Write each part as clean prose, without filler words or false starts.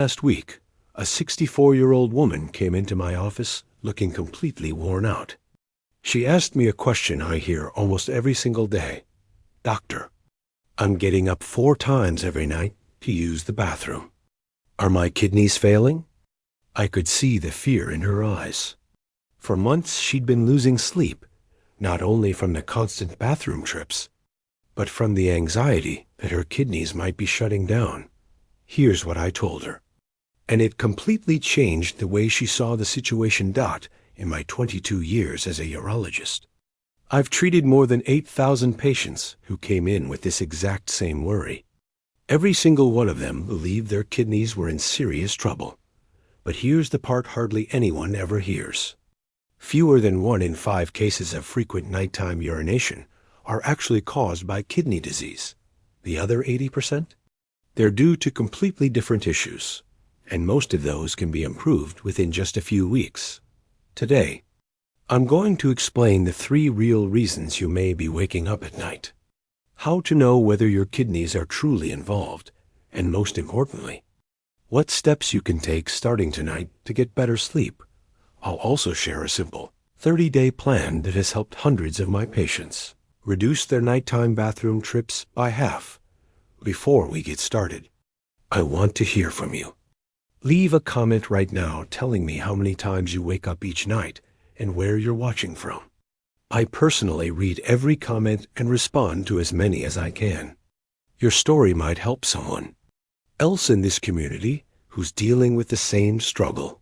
Last week, a 64-year-old woman came into my office looking completely worn out. She asked me a question I hear almost every single day. "Doctor, I'm getting up 4 times every night to use the bathroom. Are my kidneys failing?" I could see the fear in her eyes. For months she'd been losing sleep, not only from the constant bathroom trips, but from the anxiety that her kidneys might be shutting down. Here's what I told her. And it completely changed the way she saw the situation. In my 22 years as a urologist, I've treated more than 8,000 patients who came in with this exact same worry. Every single one of them believed their kidneys were in serious trouble. But here's the part hardly anyone ever hears. Fewer than 1 in 5 cases of frequent nighttime urination are actually caused by kidney disease. The other 80%? They're due to completely different issues, and most of those can be improved within just a few weeks. Today, I'm going to explain the 3 real reasons you may be waking up at night, how to know whether your kidneys are truly involved, and most importantly, what steps you can take starting tonight to get better sleep. I'll also share a simple 30-day plan that has helped hundreds of my patients reduce their nighttime bathroom trips by half. Before we get started, I want to hear from you. Leave a comment right now telling me how many times you wake up each night and where you're watching from. I personally read every comment and respond to as many as I can. Your story might help someone else in this community who's dealing with the same struggle.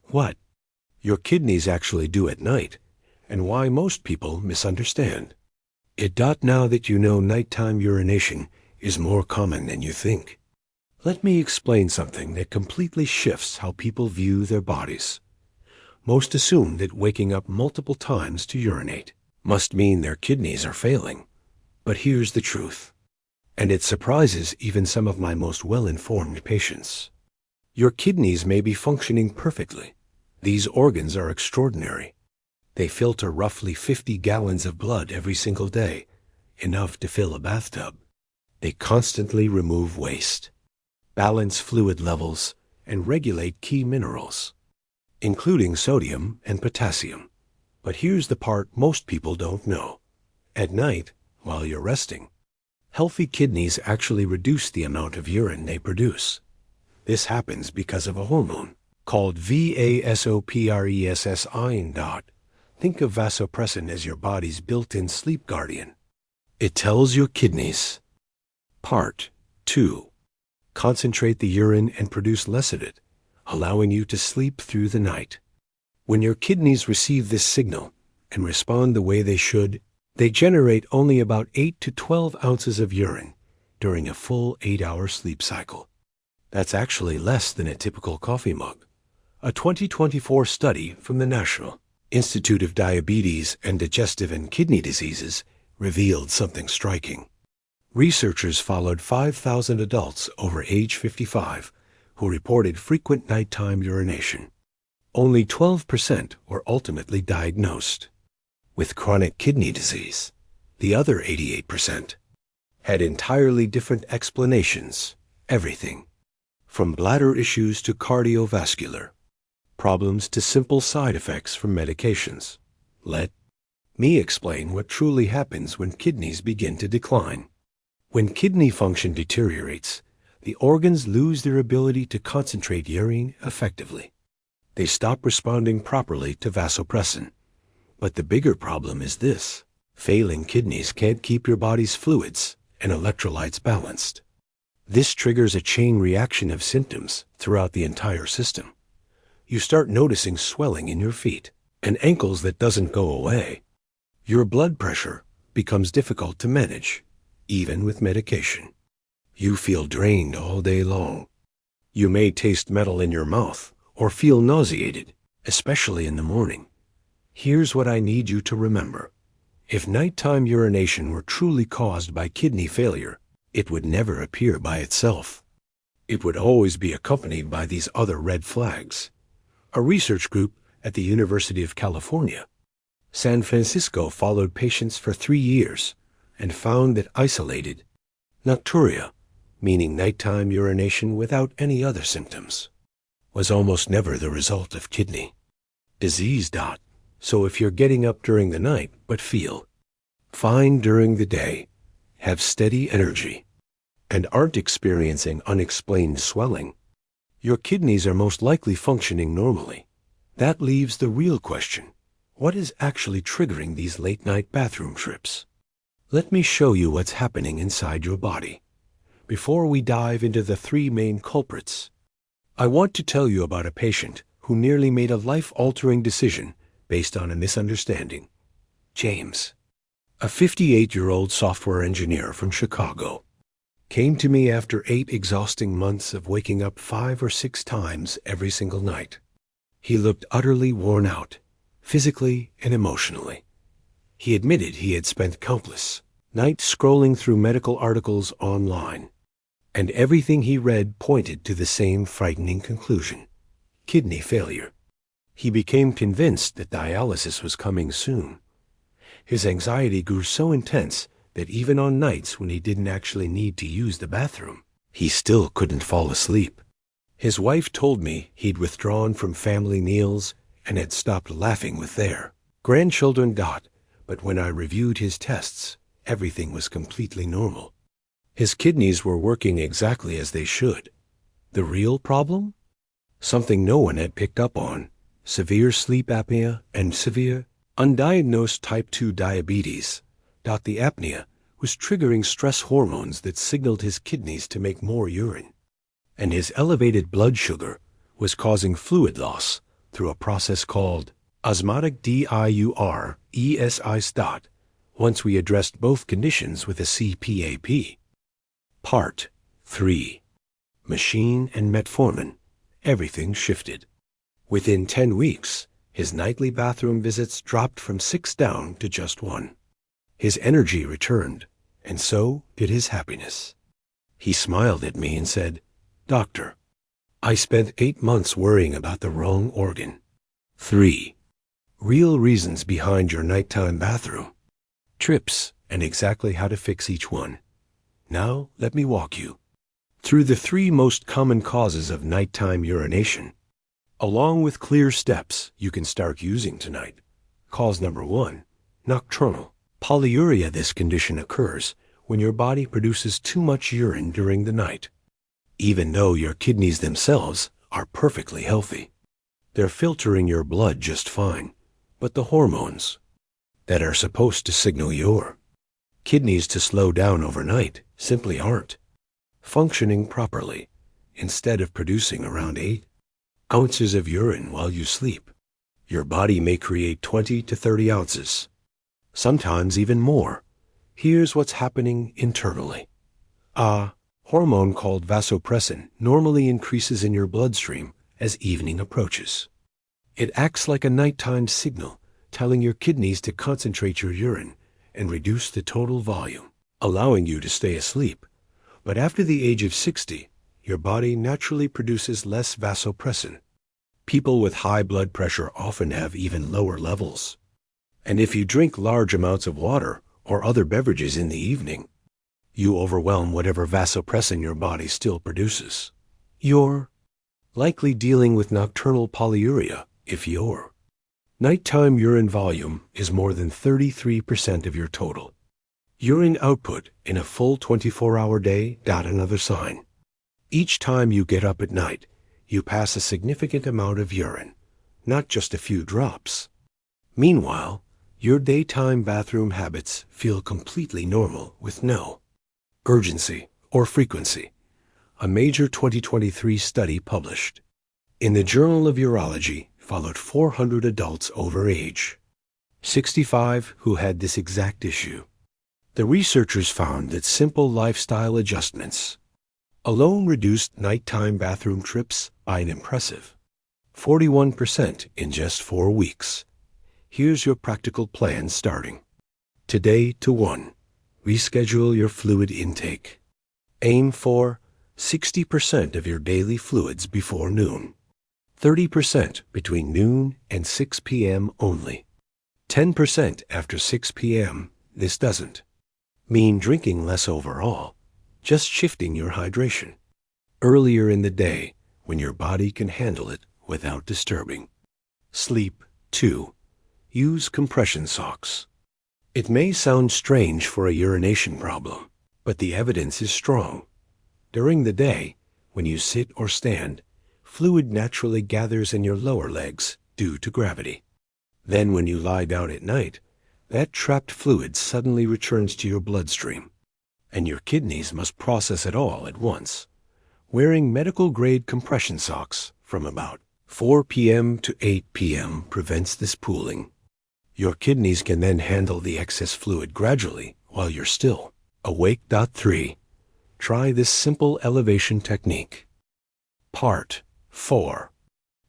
What your kidneys actually do at night, and why most people misunderstand it. Now that you know nighttime urination is more common than you think, let me explain something that completely shifts how people view their bodies. Most assume that waking up multiple times to urinate must mean their kidneys are failing. But here's the truth, and it surprises even some of my most well-informed patients. Your kidneys may be functioning perfectly. These organs are extraordinary. They filter roughly 50 gallons of blood every single day, enough to fill a bathtub. They constantly remove waste, balance fluid levels, and regulate key minerals, including sodium and potassium. But here's the part most people don't know. At night, while you're resting, healthy kidneys actually reduce the amount of urine they produce. This happens because of a hormone called vasopressin. Think of vasopressin as your body's built-in sleep guardian. It tells your kidneys, Part 2, concentrate the urine and produce less of it, allowing you to sleep through the night. When your kidneys receive this signal and respond the way they should, they generate only about 8 to 12 ounces of urine during a full 8-hour sleep cycle. That's actually less than a typical coffee mug. A 2024 study from the National Institute of Diabetes and Digestive and Kidney Diseases revealed something striking. Researchers followed 5,000 adults over age 55 who reported frequent nighttime urination. Only 12% were ultimately diagnosed with chronic kidney disease. The other 88% had entirely different explanations. Everything from bladder issues to cardiovascular problems to simple side effects from medications. Let me explain what truly happens when kidneys begin to decline. When kidney function deteriorates, the organs lose their ability to concentrate urine effectively. They stop responding properly to vasopressin. But the bigger problem is this: failing kidneys can't keep your body's fluids and electrolytes balanced. This triggers a chain reaction of symptoms throughout the entire system. You start noticing swelling in your feet and ankles that doesn't go away. Your blood pressure becomes difficult to manage, even with medication. You feel drained all day long. You may taste metal in your mouth or feel nauseated, especially in the morning. Here's what I need you to remember. If nighttime urination were truly caused by kidney failure, it would never appear by itself. It would always be accompanied by these other red flags. A research group at the University of California, San Francisco followed patients for 3 years and found that isolated nocturia, meaning nighttime urination without any other symptoms, was almost never the result of kidney disease. So if you're getting up during the night but feel fine during the day, have steady energy, and aren't experiencing unexplained swelling, your kidneys are most likely functioning normally. That leaves the real question: what is actually triggering these late-night bathroom trips? Let me show you what's happening inside your body. Before we dive into the three main culprits, I want to tell you about a patient who nearly made a life-altering decision based on a misunderstanding. James, a 58-year-old software engineer from Chicago, came to me after 8 exhausting months of waking up 5 or 6 times every single night. He looked utterly worn out, physically and emotionally. He admitted he had spent countless nights scrolling through medical articles online, and everything he read pointed to the same frightening conclusion: kidney failure. He became convinced that dialysis was coming soon. His anxiety grew so intense that even on nights when he didn't actually need to use the bathroom, he still couldn't fall asleep. His wife told me he'd withdrawn from family meals and had stopped laughing with their grandchildren. But when I reviewed his tests, everything was completely normal. His kidneys were working exactly as they should. The real problem? Something no one had picked up on: severe sleep apnea and severe, undiagnosed type 2 diabetes. The apnea was triggering stress hormones that signaled his kidneys to make more urine, and his elevated blood sugar was causing fluid loss through a process called osmotic diuresi. Once we addressed both conditions with a CPAP. Part 3. Machine and metformin. Everything shifted. Within 10 weeks, his nightly bathroom visits dropped from 6 down to just 1. His energy returned, and so did his happiness. He smiled at me and said, "Doctor, I spent 8 months worrying about the wrong organ." 3. Real reasons behind your nighttime bathroom trips and exactly how to fix each one. Now let me walk you through the 3 most common causes of nighttime urination, along with clear steps you can start using tonight. Cause number 1, nocturnal polyuria. This condition occurs when your body produces too much urine during the night. Even though your kidneys themselves are perfectly healthy, they're filtering your blood just fine, but the hormones that are supposed to signal your kidneys to slow down overnight simply aren't functioning properly. Instead of producing around 8 ounces of urine while you sleep, your body may create 20 to 30 ounces, sometimes even more. Here's what's happening internally. A hormone called vasopressin normally increases in your bloodstream as evening approaches. It acts like a nighttime signal, telling your kidneys to concentrate your urine and reduce the total volume, allowing you to stay asleep. But after the age of 60, your body naturally produces less vasopressin. People with high blood pressure often have even lower levels. And if you drink large amounts of water or other beverages in the evening, you overwhelm whatever vasopressin your body still produces. You're likely dealing with nocturnal polyuria if your nighttime urine volume is more than 33% of your total urine output in a full 24-hour day. Another sign: each time you get up at night, you pass a significant amount of urine, not just a few drops. Meanwhile, your daytime bathroom habits feel completely normal with no urgency or frequency. A major 2023 study published in the Journal of Urology followed 400 adults over age 65 who had this exact issue. The researchers found that simple lifestyle adjustments alone reduced nighttime bathroom trips by an impressive 41% in just 4 weeks. Here's your practical plan starting today. 1. Reschedule your fluid intake. Aim for 60% of your daily fluids before noon, 30% between noon and 6 p.m. only, 10% after 6 p.m. This doesn't mean drinking less overall, just shifting your hydration earlier in the day when your body can handle it without disturbing. Sleep 2. Use compression socks. It may sound strange for a urination problem, but the evidence is strong. During the day, when you sit or stand, fluid naturally gathers in your lower legs due to gravity. Then when you lie down at night, that trapped fluid suddenly returns to your bloodstream, and your kidneys must process it all at once. Wearing medical-grade compression socks from about 4 p.m. to 8 p.m. prevents this pooling. Your kidneys can then handle the excess fluid gradually while you're still awake. 3. Try this simple elevation technique. Part 4.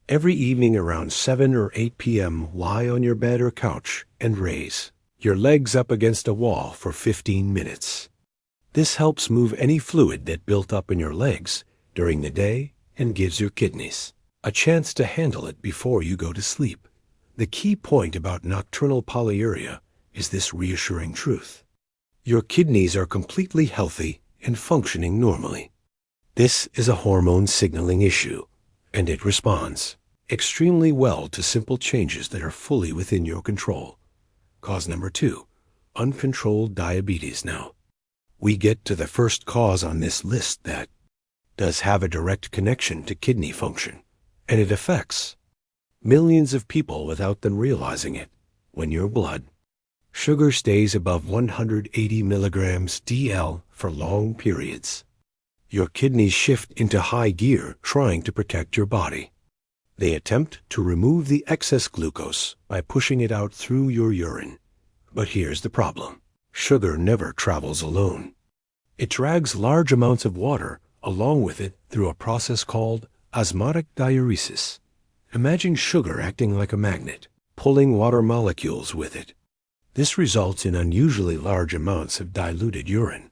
Every evening around 7 or 8 p.m., lie on your bed or couch and raise your legs up against a wall for 15 minutes. This helps move any fluid that built up in your legs during the day and gives your kidneys a chance to handle it before you go to sleep. The key point about nocturnal polyuria is this reassuring truth. Your kidneys are completely healthy and functioning normally. This is a hormone signaling issue, and it responds extremely well to simple changes that are fully within your control. Cause number 2, uncontrolled diabetes. Now, we get to the first cause on this list that does have a direct connection to kidney function, and it affects millions of people without them realizing it. When your blood sugar stays above 180 milligrams DL for long periods, your kidneys shift into high gear trying to protect your body. They attempt to remove the excess glucose by pushing it out through your urine. But here's the problem. Sugar never travels alone. It drags large amounts of water along with it through a process called osmotic diuresis. Imagine sugar acting like a magnet, pulling water molecules with it. This results in unusually large amounts of diluted urine,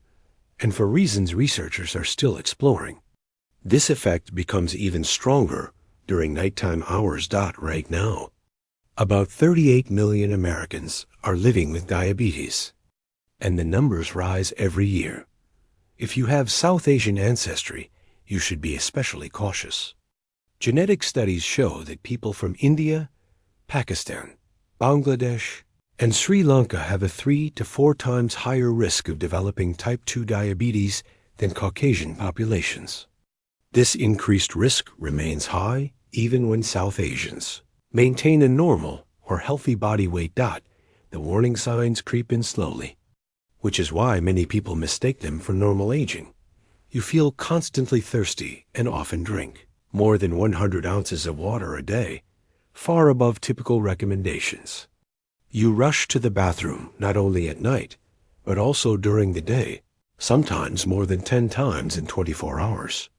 and for reasons researchers are still exploring, this effect becomes even stronger during nighttime hours. Right now, about 38 million Americans are living with diabetes, and the numbers rise every year. If you have South Asian ancestry, you should be especially cautious. Genetic studies show that people from India, Pakistan, Bangladesh, and Sri Lanka have a 3 to 4 times higher risk of developing type 2 diabetes than Caucasian populations. This increased risk remains high even when South Asians maintain a normal or healthy body weight. The warning signs creep in slowly, which is why many people mistake them for normal aging. You feel constantly thirsty and often drink more than 100 ounces of water a day, far above typical recommendations. You rush to the bathroom not only at night, but also during the day, sometimes more than 10 times in 24 hours.